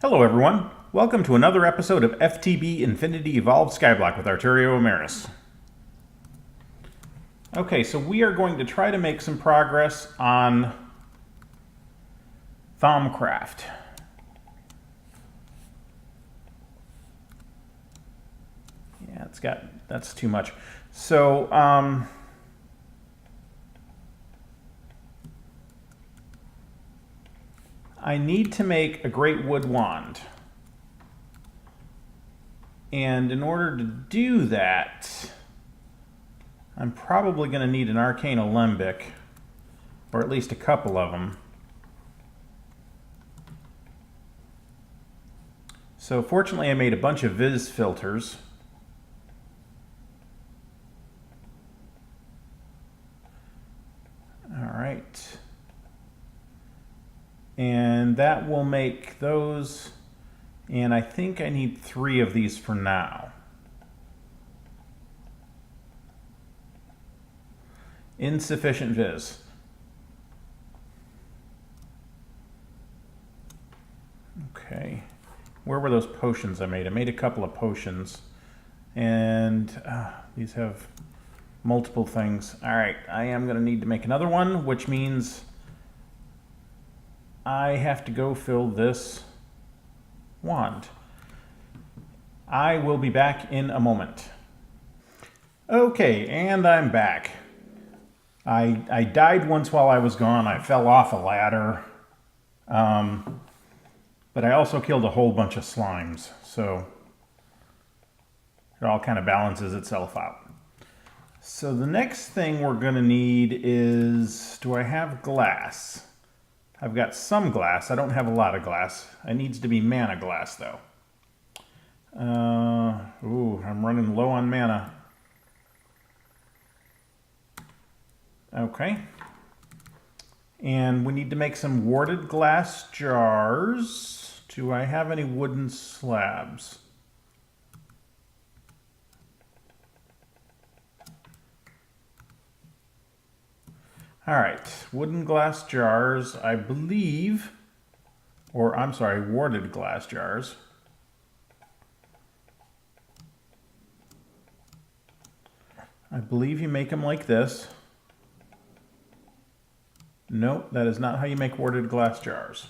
Hello everyone, welcome to another episode of FTB Infinity Skyblock with Arturio Emerys. Okay, so we are going to try to make some progress on Thaumcraft. Yeah, that's too much. So, I need to make a great wood wand. And in order to do that, I'm probably going to need an arcane alembic, or at least a couple of them. So fortunately I made a bunch of vis filters. Alright. And that will make those, and I think I need 3 of these for now. Insufficient vis. Okay. Where were those potions I made? I made a couple of potions. And these have multiple things. Alright, I am going to need to make another one, which means I have to go fill this wand. I will be back in a moment. Okay, and I'm back. I died once while I was gone. I fell off a ladder. But I also killed a whole bunch of slimes, so it all kind of balances itself out. So the next thing we're going to need is, do I have glass? I've got some glass. I don't have a lot of glass. It needs to be mana glass, though. I'm running low on mana. Okay. And we need to make some warded glass jars. Do I have any wooden slabs? All right, wooden glass jars, I believe, or I'm sorry, warded glass jars. I believe you make them like this. Nope, that is not how you make warded glass jars.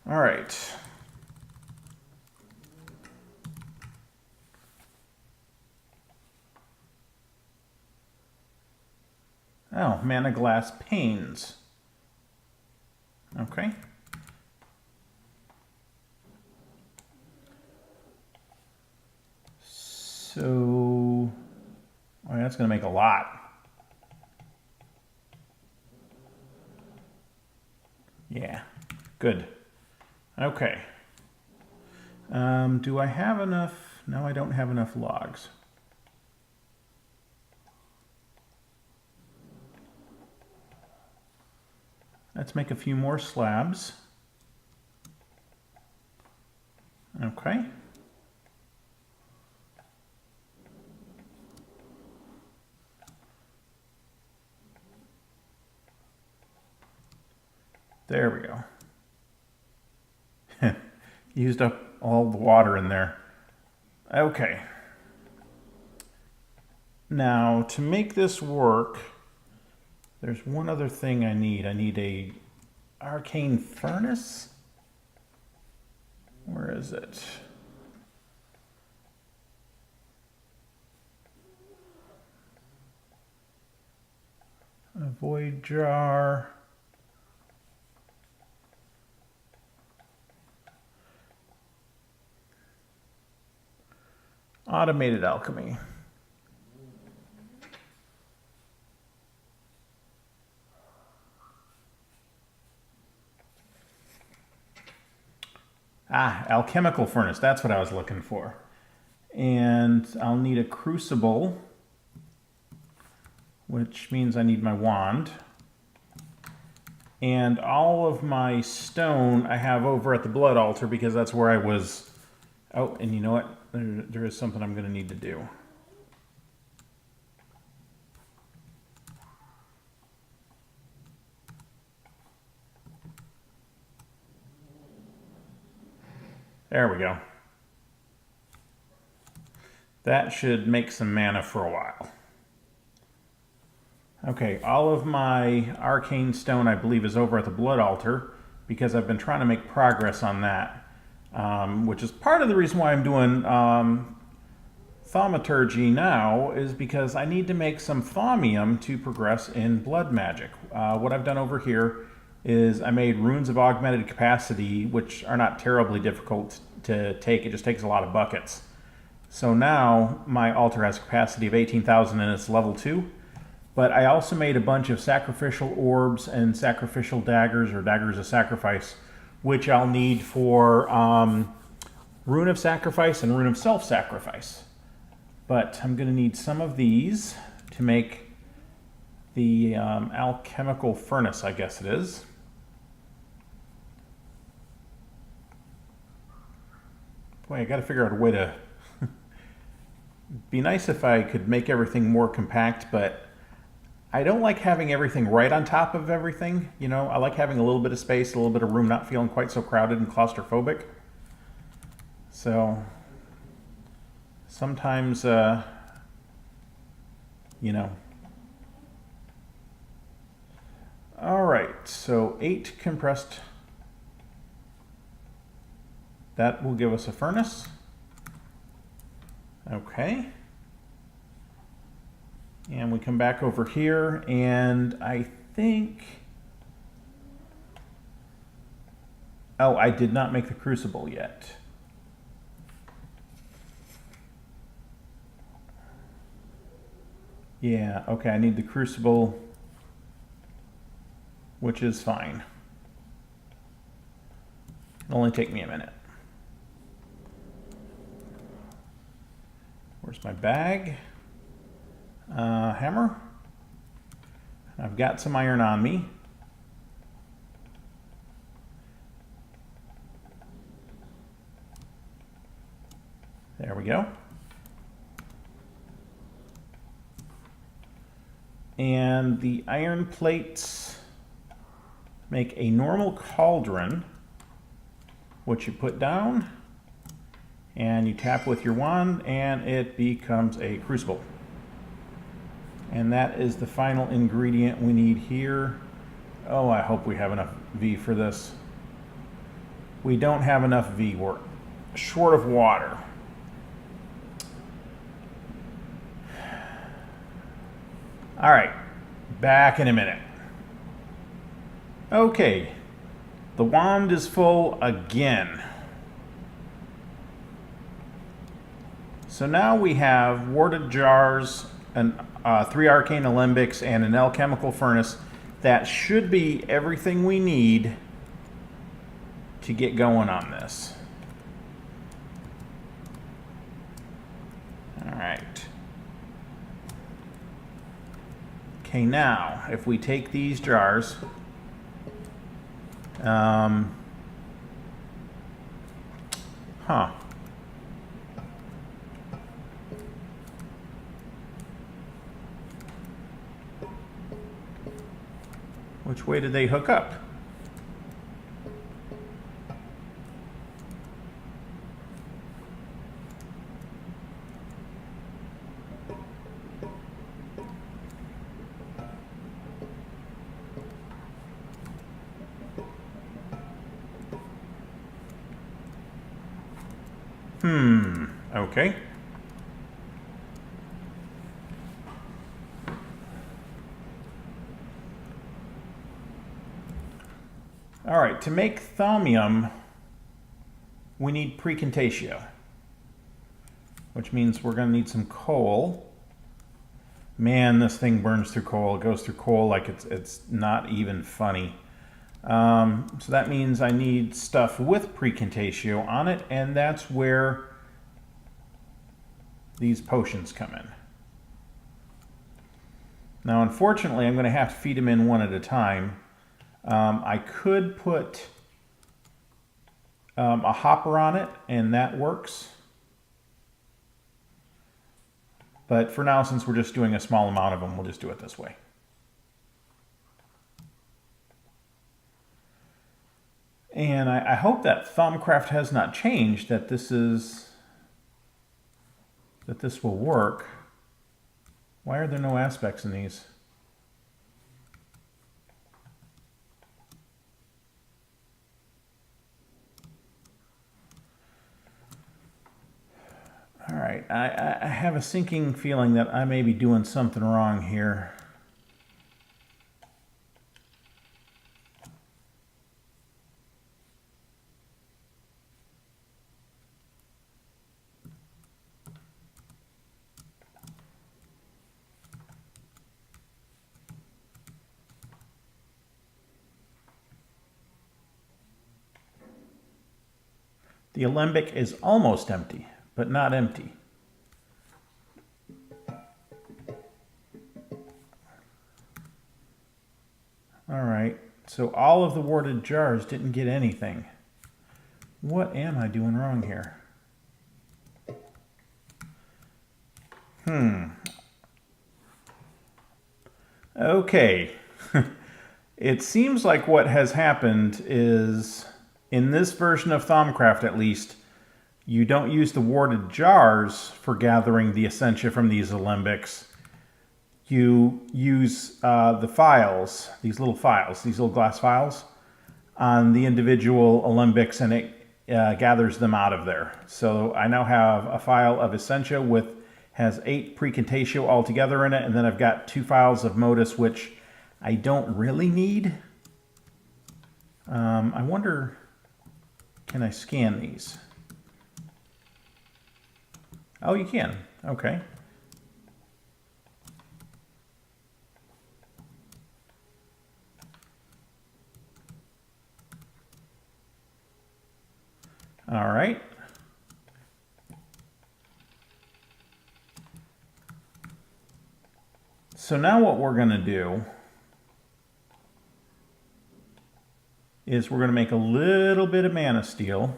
All right. Oh, mana glass panes. Okay. So, that's going to make a lot. Yeah, good. Okay. Do I have enough? No, I don't have enough logs. Let's make a few more slabs. Okay. There we go. Used up all the water in there. Okay. Now, to make this work, there's one other thing I need. I need a arcane furnace. Where is it? A void jar. Automated alchemy. Alchemical furnace, that's what I was looking for. And I'll need a crucible, which means I need my wand. And all of my stone I have over at the blood altar because that's where I was. Oh, and you know what? There is something I'm going to need to do. There we go. That should make some mana for a while. Okay, all of my arcane stone, I believe, is over at the blood altar because I've been trying to make progress on that, which is part of the reason why I'm doing thaumaturgy now, is because I need to make some thaumium to progress in blood magic. What I've done over here is I made runes of augmented capacity, which are not terribly difficult to take. It just takes a lot of buckets. So now my altar has a capacity of 18,000 and it's level 2. But I also made a bunch of sacrificial orbs and sacrificial daggers, or daggers of sacrifice, which I'll need for rune of sacrifice and rune of self-sacrifice. But I'm going to need some of these to make the alchemical furnace, I guess it is. Boy, I got to figure out a way to... Be nice if I could make everything more compact, but I don't like having everything right on top of everything. You know, I like having a little bit of space, a little bit of room, not feeling quite so crowded and claustrophobic. So sometimes, you know. All right, so 8 compressed. That will give us a furnace. Okay. And we come back over here, and I think... Oh, I did not make the crucible yet. Yeah, okay, I need the crucible, which is fine. It'll only take me a minute. Where's my bag? Hammer. I've got some iron on me. There we go. And the iron plates make a normal cauldron, which you put down, and you tap with your wand, and it becomes a crucible. And that is the final ingredient we need here. Oh, I hope we have enough V for this. We don't have enough V. We're short of water. All right, back in a minute. Okay, the wand is full again. So now we have warded jars and 3 arcane alembics and an alchemical furnace. That should be everything we need to get going on this. All right. Okay, now if we take these jars, which way did they hook up? Okay. All right, to make thaumium, we need precontatio, which means we're going to need some coal. Man, this thing burns through coal. It goes through coal like it's not even funny. So that means I need stuff with precontatio on it, and that's where these potions come in. Now, unfortunately, I'm going to have to feed them in one at a time. I could put a hopper on it, and that works. But for now, since we're just doing a small amount of them, we'll just do it this way. And I hope that Thaumcraft has not changed, that this will work. Why are there no aspects in these? All right, I have a sinking feeling that I may be doing something wrong here. The alembic is almost empty, but not empty. All right, so all of the warded jars didn't get anything. What am I doing wrong here? Okay. It seems like what has happened is, in this version of Thaumcraft at least, you don't use the warded jars for gathering the essentia from these alembics. You use the files, these little glass files, on the individual alembics, and it gathers them out of there. So I now have a file of essentia has 8 precontatio altogether in it, and then I've got 2 files of modus, which I don't really need. I wonder, can I scan these? Oh, you can. Okay. All right. So now what we're going to do is we're going to make a little bit of mana steel.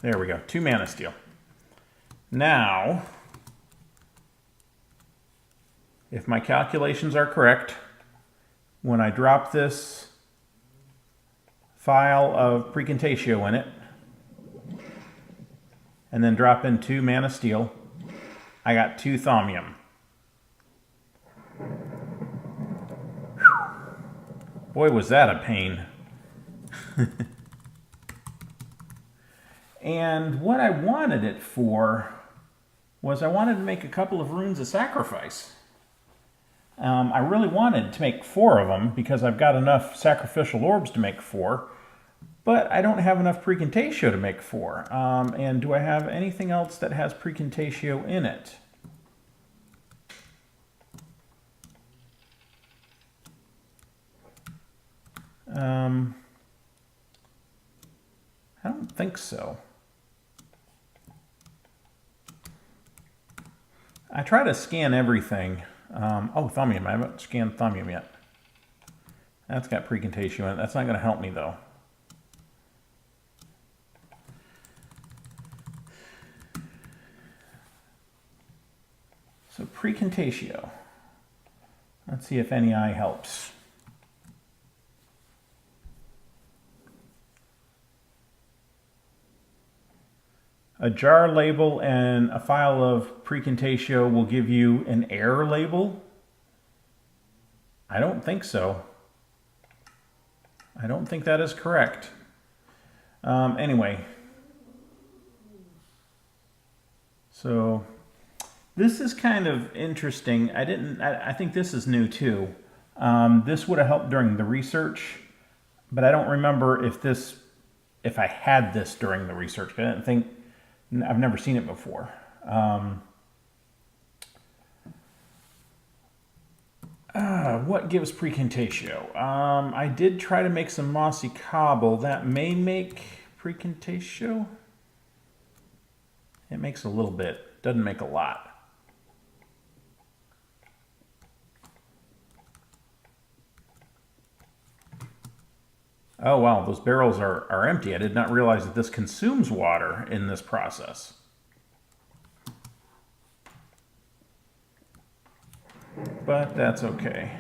There we go, 2 mana steel. Now, if my calculations are correct, when I drop this file of precontatio in it, and then drop in 2 mana steel, I got 2 thaumium. Boy, was that a pain. And what I wanted it for was I wanted to make a couple of runes of sacrifice. I really wanted to make 4 of them because I've got enough sacrificial orbs to make 4, but I don't have enough precontatio to make 4. And do I have anything else that has precontatio in it? I don't think so. I try to scan everything. Oh, thaumium. I haven't scanned thaumium yet. That's got precontatio in it. That's not going to help me, though. So precontatio. Let's see if NEI helps. A jar label and a file of precontatio will give you an error label? I don't think so. I don't think that is correct. Anyway. So this is kind of interesting. I think this is new too. This would have helped during the research, but I don't remember if I had this during the research. I've never seen it before. What gives precontatio? I did try to make some mossy cobble. That may make precontatio. It makes a little bit. Doesn't make a lot. Oh wow, those barrels are empty. I did not realize that this consumes water in this process. But that's okay.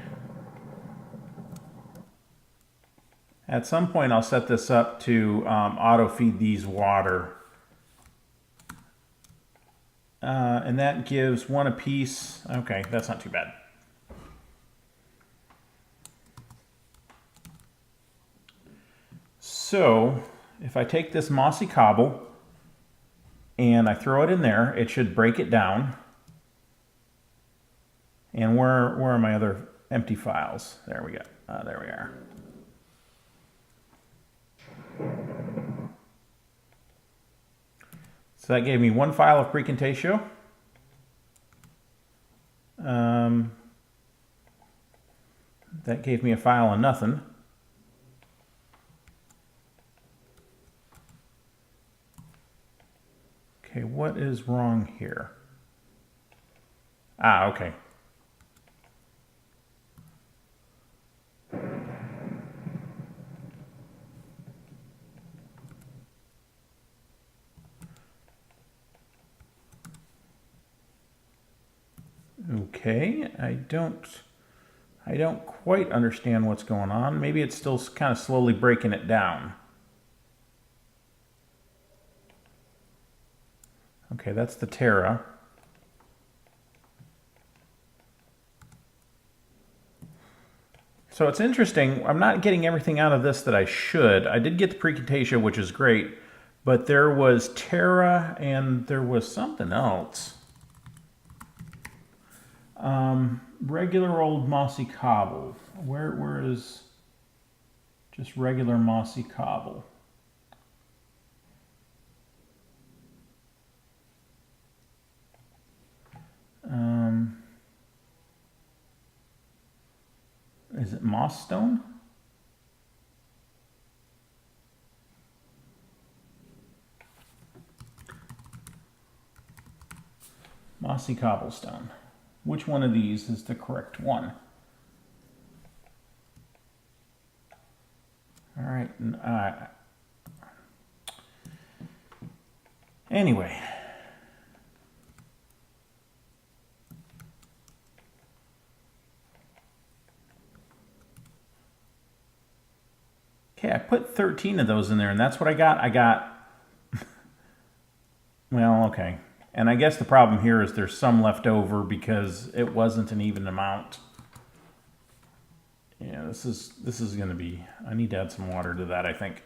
At some point I'll set this up to auto feed these water. And that gives one apiece. Okay, that's not too bad. So if I take this mossy cobble and I throw it in there, it should break it down. And where are my other empty files? There we go. There we are. So that gave me one file of precontatio. That gave me a file of nothing. Okay, what is wrong here? Ah, okay. Okay, I don't quite understand what's going on. Maybe it's still kind of slowly breaking it down. Okay, that's the Terra. So it's interesting. I'm not getting everything out of this that I should. I did get the precontatio, which is great, but there was Terra and there was something else. Regular old mossy cobble. Where is just regular mossy cobble? Is it moss stone? Mossy cobblestone. Which one of these is the correct one? All right. Anyway. Okay, I put 13 of those in there, and that's what I got. I got, well, okay. And I guess the problem here is there's some left over because it wasn't an even amount. Yeah, this is going to be, I need to add some water to that, I think.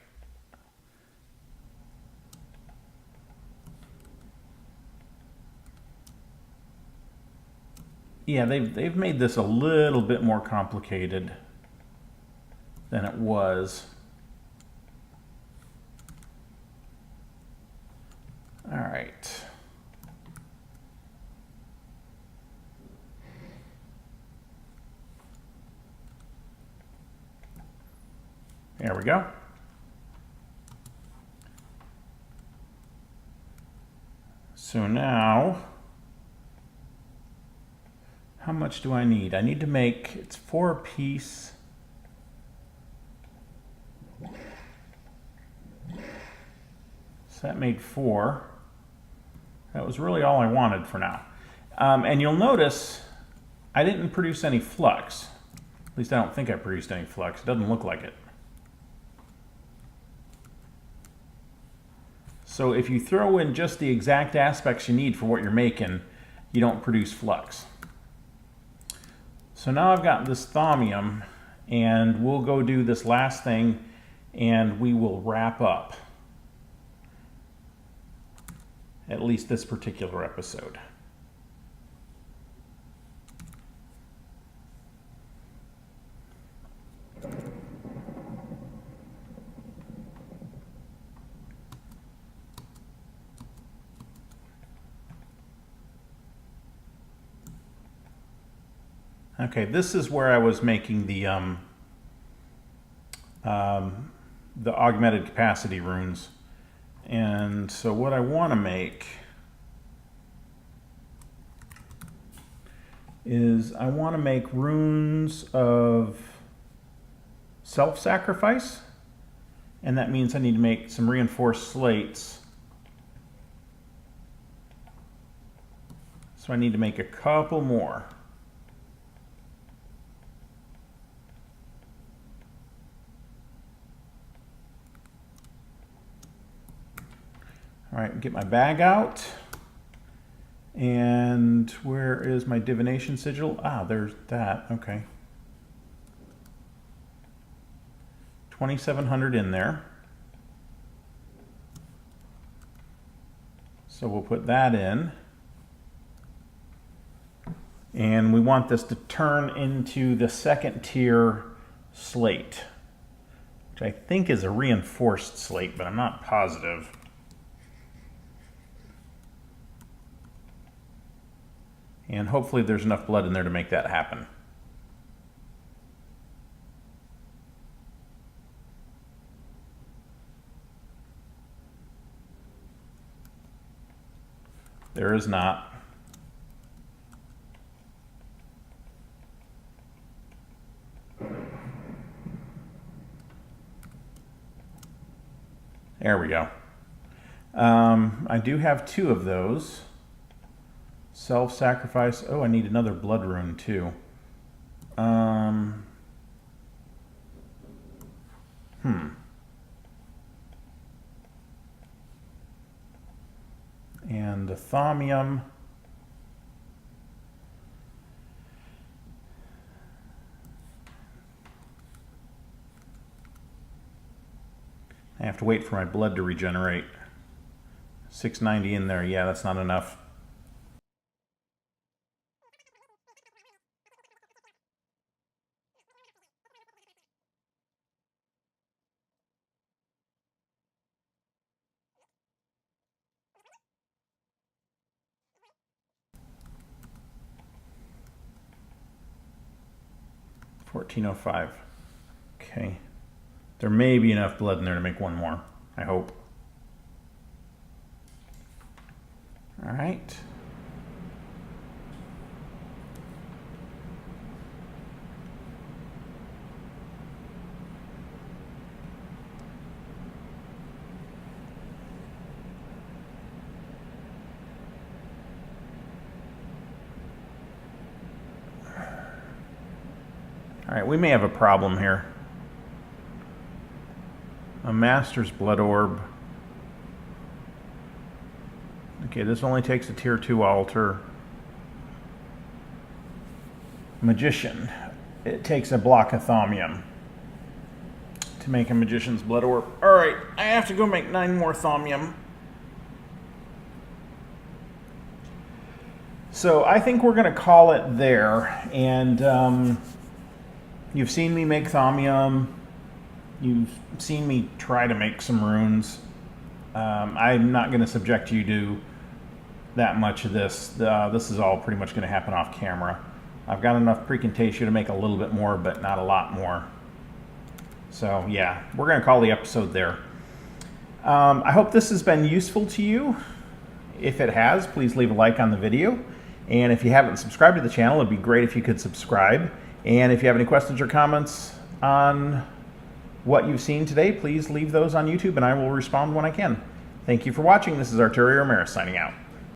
Yeah, they've made this a little bit more complicated than it was. All right. There we go. So now, how much do I need? I need to make, it's 4 apiece. So that made 4. That was really all I wanted for now. And you'll notice I didn't produce any flux. At least I don't think I produced any flux. It doesn't look like it. So if you throw in just the exact aspects you need for what you're making, you don't produce flux. So now I've got this thaumium, and we'll go do this last thing, and we will wrap up at least this particular episode. Okay, this is where I was making the augmented capacity runes. And so what I want to make is I want to make runes of self-sacrifice. And that means I need to make some reinforced slates. So I need to make a couple more. All right, get my bag out. And where is my divination sigil? Ah, there's that, okay. 2,700 in there. So we'll put that in. And we want this to turn into the second tier slate, which I think is a reinforced slate, but I'm not positive. And hopefully there's enough blood in there to make that happen. There is not. There we go. I do have 2 of those. Self-sacrifice. Oh, I need another blood rune too. And the thaumium. I have to wait for my blood to regenerate. 690 in there. Yeah, that's not enough. $14.05. Okay. There may be enough blood in there to make one more, I hope. All right. All right, we may have a problem here. A Master's Blood Orb. Okay, this only takes a tier 2 altar. Magician. It takes a block of thaumium to make a Magician's Blood Orb. All right, I have to go make 9 more thaumium. So I think we're going to call it there. And you've seen me make thaumium. You've seen me try to make some runes. I'm not going to subject you to that much of this. This is all pretty much going to happen off camera. I've got enough precontation to make a little bit more, but not a lot more. So yeah, we're going to call the episode there. I hope this has been useful to you. If it has, please leave a like on the video. And if you haven't subscribed to the channel, it'd be great if you could subscribe. And if you have any questions or comments on what you've seen today, please leave those on YouTube and I will respond when I can. Thank you for watching. This is Arturio Emerys signing out.